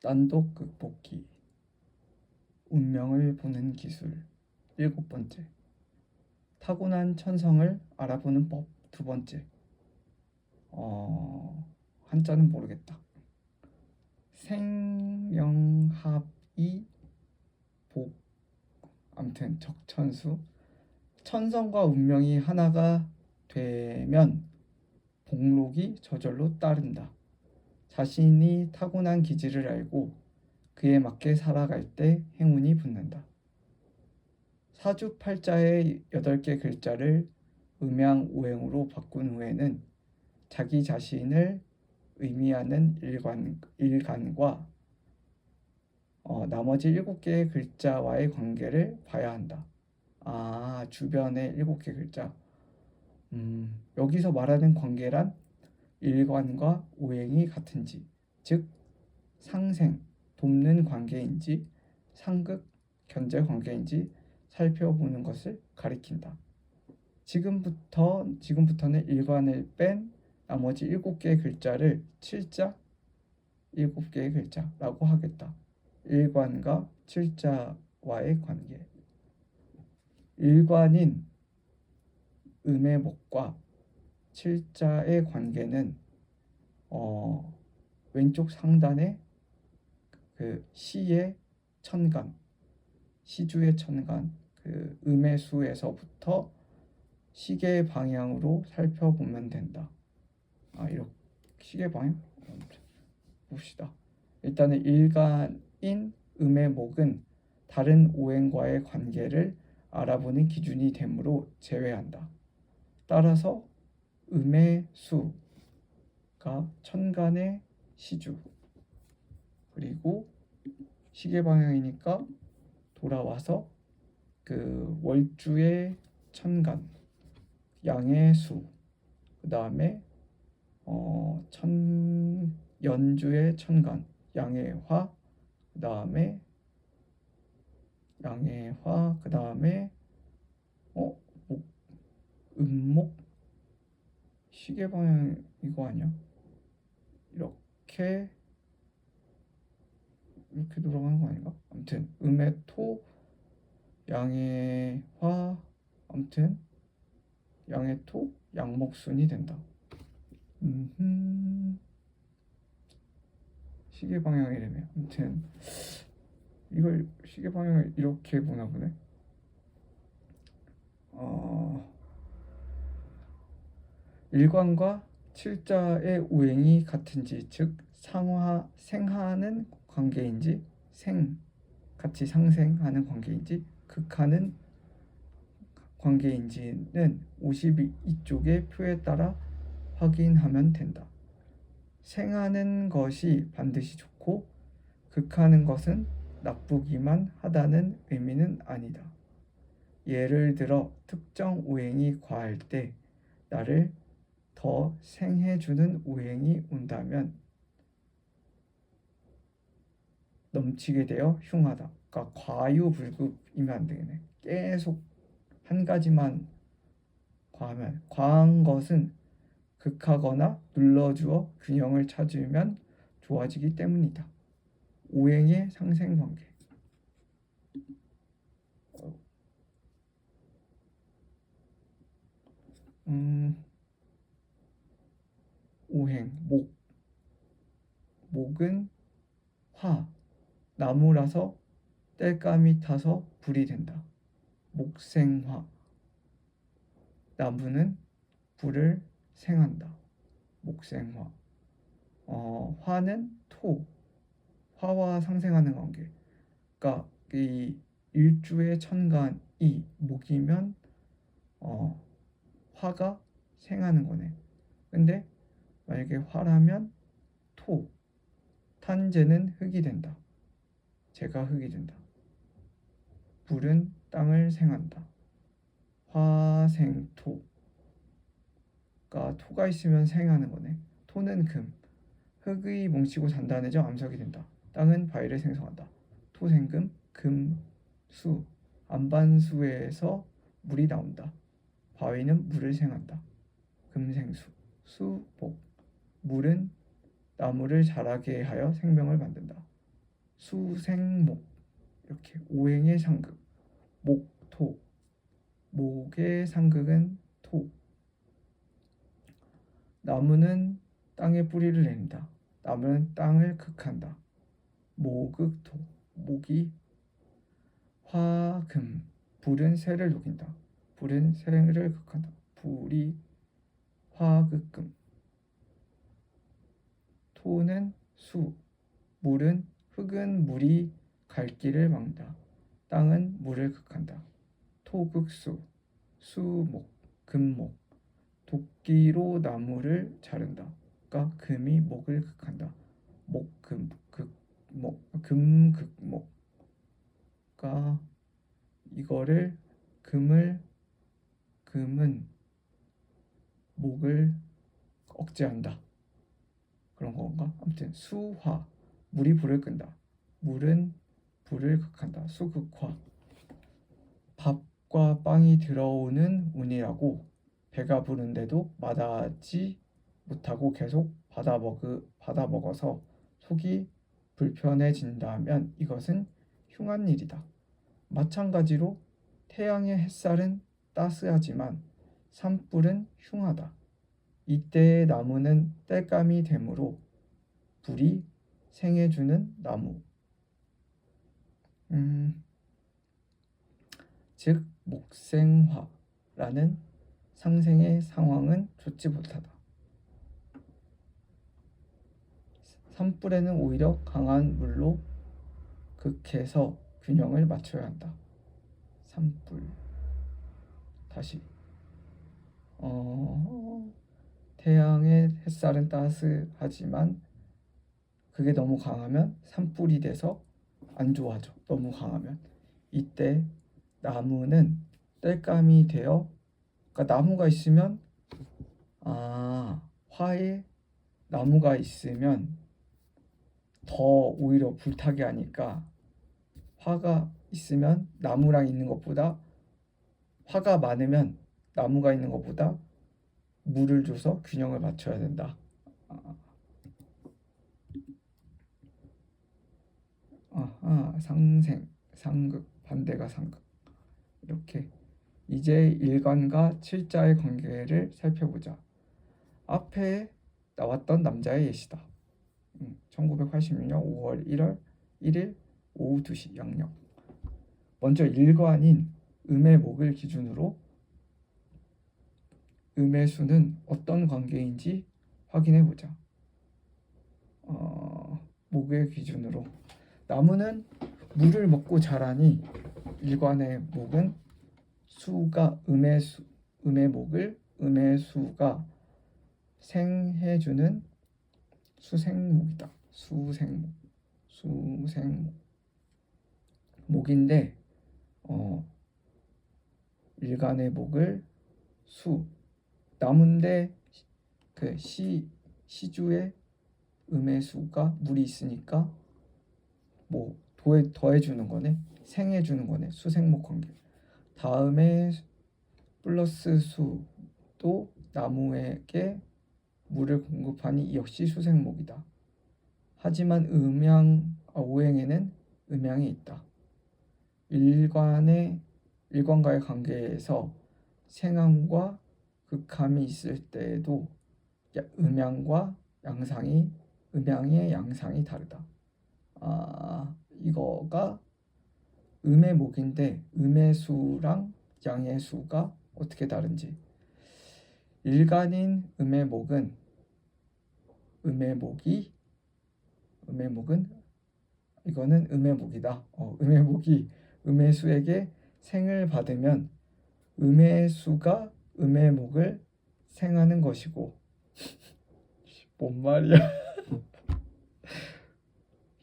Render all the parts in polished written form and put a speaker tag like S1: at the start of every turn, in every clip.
S1: 난독 극복기, 운명을 보는 기술. 7번째, 타고난 천성을 알아보는 법. 2번째, 한자는 모르겠다. 생명합이 복, 암튼 적천수. 천성과 운명이 하나가 되면 복록이 저절로 따른다. 자신이 타고난 기질을 알고 그에 맞게 살아갈 때 행운이 붙는다. 사주팔자의 8개 글자를 음양오행으로 바꾼 후에는 자기 자신을 의미하는 일간과 나머지 7개의 글자와의 관계를 봐야 한다. 주변의 7개 글자. 여기서 말하는 관계란 일관과 오행이 같은지, 즉 상생, 돕는 관계인지 상극, 견제 관계인지 살펴보는 것을 가리킨다. 지금부터는 일관을 뺀 나머지 7개의 글자를 7자, 7개의 글자라고 하겠다. 일관과 7자와의 관계. 일관인 음의 목과 7자의 관계는 왼쪽 상단에 그 시의 천간, 시주의 천간, 그 음의 수에서부터 시계 방향으로 살펴보면 된다. 이렇게 시계 방향? 봅시다. 일단은 일간인 음의 목은 다른 오행과의 관계를 알아보는 기준이 되므로 제외한다. 따라서 음의 수가 천간의 시주, 그리고 시계 방향이니까 돌아와서 그 월주의 천간, 양의 수, 그 다음에 연주의 천간, 양의 화, 그 다음에 음목, 시계 방향 이거 아니야? 이렇게 돌아가는 거 아닌가? 아무튼 음의 토, 양의 화, 아무튼 양의 토, 양목순이 된다. 시계 방향이라며. 아무튼 이걸 시계 방향을 이렇게 보나 보네. 일관과 칠자의 오행이 같은지, 즉 생하는 관계인지, 같이 상생하는 관계인지, 극하는 관계인지는 52쪽의 표에 따라 확인하면 된다. 생하는 것이 반드시 좋고 극하는 것은 나쁘기만 하다는 의미는 아니다. 예를 들어 특정 오행이 과할 때 나를 더 생해주는 오행이 온다면 넘치게 되어 흉하다. 그러니까 과유불급이면 안 되겠네. 계속 한 가지만 과한 것은 극하거나 눌러주어 균형을 찾으면 좋아지기 때문이다. 오행의 상생관계. 오행, 목은 화, 나무라서 땔감이 타서 불이 된다. 목생화. 나무는 불을 생한다. 목생화. 화는 토, 화와 상생하는 관계. 그러니까 이 일주의 천간이 목이면 화가 생하는 거네. 근데 만약에 화라면 토, 탄재는 흙이 된다. 재가 흙이 된다. 불은 땅을 생한다. 화생토. 그러니까 토가 있으면 생하는 거네. 토는 금. 흙의 뭉치고 단단해져 암석이 된다. 땅은 바위를 생성한다. 토생금, 금수. 안반수에서 물이 나온다. 바위는 물을 생한다. 금생수. 수복. 물은 나무를 자라게 하여 생명을 만든다. 수생목 이렇게 오행의 상극 목토 목의 상극은 토 나무는 땅에 뿌리를 낸다. 나무는 땅을 극한다. 목극토 목이 화금 불은 새를 녹인다. 불은 새를 극한다. 불이 화극금 토는 수 물은 흙은 물이 갈 길을 막다. 땅은 물을 극한다. 토극수 수목 금목 도끼로 나무를 자른다. 그러니까 금이 목을 극한다. 목금 극목 금극목 그러니까 이거를 금은 목을 억제한다. 그런 건가? 아무튼 수화 물이 불을 끈다. 물은 불을 극한다. 수극화 밥과 빵이 들어오는 운이라고 배가 부른데도 마다하지 못하고 계속 받아 먹어서 속이 불편해진다면 이것은 흉한 일이다. 마찬가지로 태양의 햇살은 따스하지만 산불은 흉하다. 이때의 나무는 땔감이 되므로 불이 생해주는 나무. 즉 목생화라는 상생의 상황은 좋지 못하다. 산불에는 오히려 강한 물로 극해서 균형을 맞춰야 한다. 산불 다시 태양의 햇살은 따스하지만 그게 너무 강하면 산불이 돼서 안 좋아져. 너무 강하면 이때 나무는 땔감이 되어 그러니까 나무가 있으면 화에 나무가 있으면 더 오히려 불타게 하니까 화가 있으면 나무랑 있는 것보다 화가 많으면 나무가 있는 것보다 물을 줘서 균형을 맞춰야 된다. 상생, 상극, 반대가 상극. 이렇게 이제 일간과 칠자의 관계를 살펴보자. 앞에 나왔던 남자의 예시다. 1986년 5월 1일 오후 2시 양력. 먼저 일관인 음의 목을 기준으로 음의 수는 어떤 관계인지 확인해 보자. 목의 기준으로 나무는 물을 먹고 자라니 일관의 목은 수가 음의 목을 음의 수가 생해주는 수생목이다. 수생목 목인데 일간의 목을 나무인데 그 시주에 음의 수가 물이 있으니까 뭐 더해주는 거네. 생해주는 거네. 수생목 관계. 다음에 플러스 수도 나무에게 물을 공급하니 역시 수생목이다. 하지만 오행에는 음양이 있다. 일관과의 관계에서 생함과 극함이 있을 때에도 음양의 양상이 다르다. 이거가 음의 목인데 음의 수랑 양의 수가 어떻게 다른지. 일간인 음의 목은 이거는 음의 목이다. 음의 목이 음의 수에게 생을 받으면 음의 수가 음의 목을 생하는 것이고 뭔 말이야?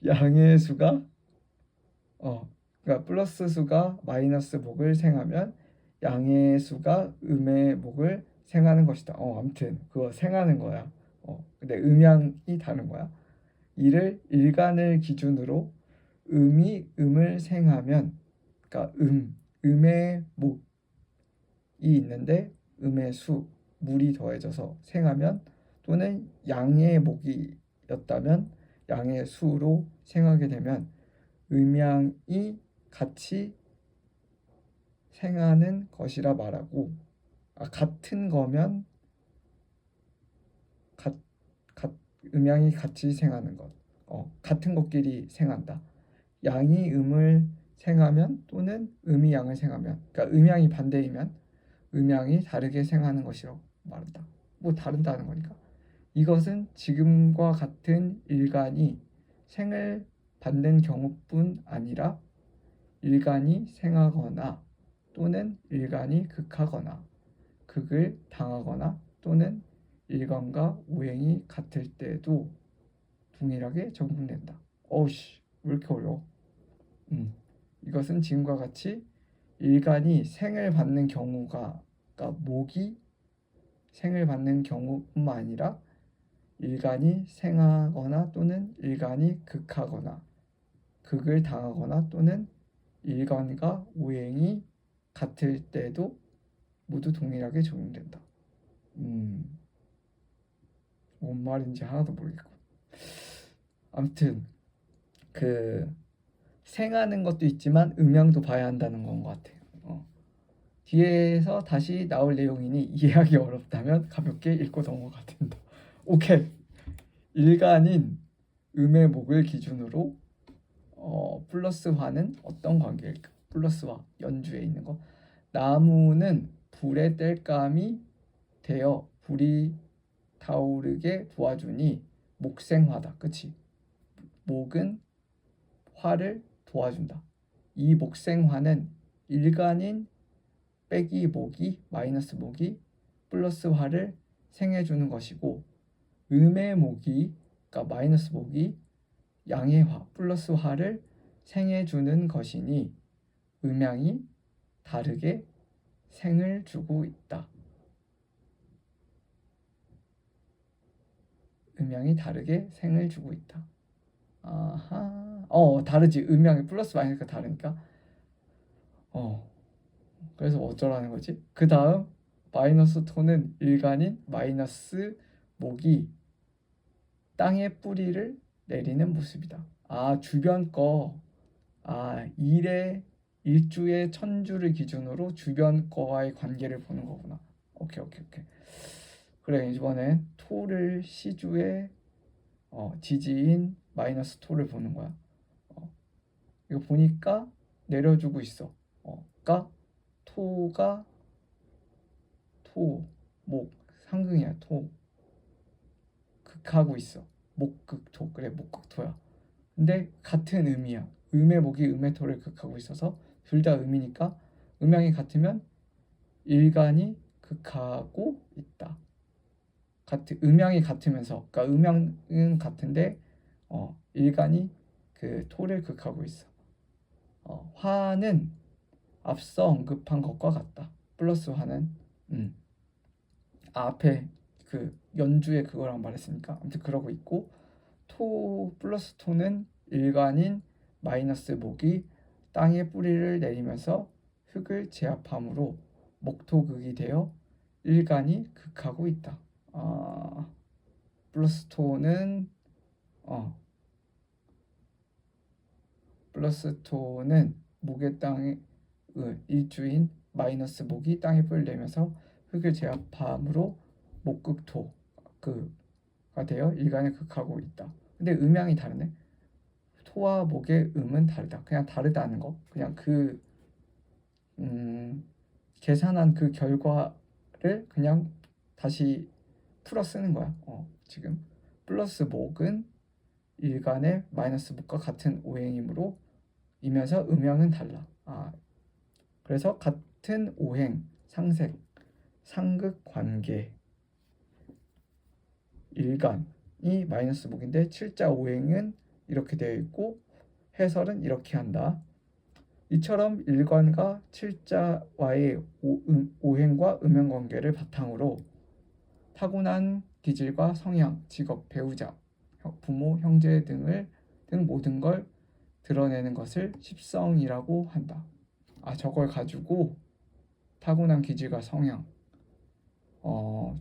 S1: 양의 수가 그러니까 플러스 수가 마이너스 목을 생하면 양의 수가 음의 목을 생하는 것이다. 아무튼 그거 생하는 거야. 근데 음양이 다른 거야. 이를 일간을 기준으로 음이 음을 생하면 그러니까 음의 목이 있는데 음의 수 물이 더해져서 생하면 또는 양의 목이었다면 양의 수로 생하게 되면 음양이 같이 생하는 것이라 말하고, 같은 거면 같, 같, 음양이 같이 생하는 것, 같은 것끼리 생한다. 양이 음을 생하면 또는 음이 양을 생하면, 그러니까 음양이 반대이면 음양이 다르게 생하는 것이라고 말한다. 뭐 다른다는 거니까. 이것은 지금과 같은 일간이 생을 받는 경우뿐 아니라 일간이 생하거나 또는 일간이 극하거나 극을 당하거나 또는 일간과 오행이 같을 때도 동일하게 적용된다. 어우씨, 왜 이렇게 어려워? 이것은 지금과 같이 일간이 생을 받는 경우가, 그러니까 목이 생을 받는 경우뿐만 아니라 일간이 생하거나 또는 일간이 극하거나 극을 당하거나 또는 일간과 오행이 같을 때도 모두 동일하게 적용된다. 뭔 말인지 하나도 모르겠고. 아무튼 그 생하는 것도 있지만 음양도 봐야 한다는 건 것 같아요. 뒤에서 다시 나올 내용이니 이해하기 어렵다면 가볍게 읽고 넘어가 된다. 오케이. 일간인 음의 목을 기준으로 플러스화는 어떤 관계일까? 플러스화 연주에 있는 거. 나무는 불에 땔감이 되어 불이 타오르게 도와주니 목생화다. 그치? 목은 화를 도와준다. 이 목생화는 일간인 빼기 목이 마이너스 목이 플러스 화를 생해주는 것이고 음의 목이 그러니까 마이너스 목이 양의 화 플러스 화를 생해주는 것이니 음양이 다르게 생을 주고 있다. 음양이 다르게 생을 주고 있다. 아하. 다르지. 음양이 플러스 마이너스가 다르니까. 그래서 어쩌라는 거지? 그 다음 마이너스 토는 일간인 마이너스 목이 땅에 뿌리를 내리는 모습이다. 주변 거. 일주의 천주를 기준으로 주변 거와의 관계를 보는 거구나. 오케이. 그래, 이번엔 토를 시주의 지지인 마이너스 토를 보는 거야. 이거 보니까 내려주고 있어. 그러니까 토가 목 상극이야. 토 극하고 있어. 목극토. 그래, 목극토야. 근데 같은 음이야. 음의 목이 음의 토를 극하고 있어서 둘 다 음이니까 음양이 같으면 일간이 극하고 있다. 음양이 같으면서, 그러니까 음양은 같은데 일간이 그 토를 극하고 있어. 화는 앞서 언급한 것과 같다. 플러스 화는 앞에 그 연주의 그거랑 말했으니까 아무튼 그러고 있고, 토 플러스 토는 일간인 마이너스 목이 땅에 뿌리를 내리면서 흙을 제압함으로 목토극이 되어 일간이 극하고 있다. 플러스 토는 목의 땅에 일주인 마이너스 목이 땅에 뿌리를 내면서 흙을 제압함으로 목극토 가 되어 일간을 극하고 있다. 근데 음양이 다르네. 토와 목의 음은 다르다. 그냥 다르다는 거. 그냥 계산한 그 결과를 그냥 다시 풀어 쓰는 거야. 지금 플러스 목은 일간의 마이너스 목과 같은 오행이므로 이면서 음양은 달라. 그래서 같은 오행, 상색, 상극 관계 일간이 마이너스 목인데 7자 오행은 이렇게 되어 있고 해설은 이렇게 한다. 이처럼 일간과 7자와의 오행과 음양 관계를 바탕으로 타고난 기질과 성향, 직업, 배우자, 부모, 형제 등 모든 걸 드러내는 것을 십성이라고 한다. 저걸 가지고 타고난 기질과 성향,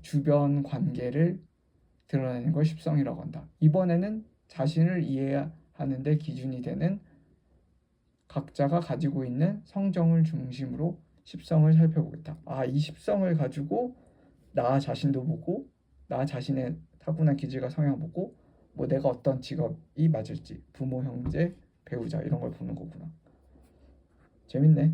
S1: 주변 관계를 드러내는 걸 십성이라고 한다. 이번에는 자신을 이해하는 데 기준이 되는 각자가 가지고 있는 성정을 중심으로 십성을 살펴보겠다. 이 십성을 가지고 나 자신도 보고 나 자신의 타고난 기질과 성향 보고 뭐 내가 어떤 직업이 맞을지 부모, 형제, 배우자 이런 걸 보는 거구나. 재밌네.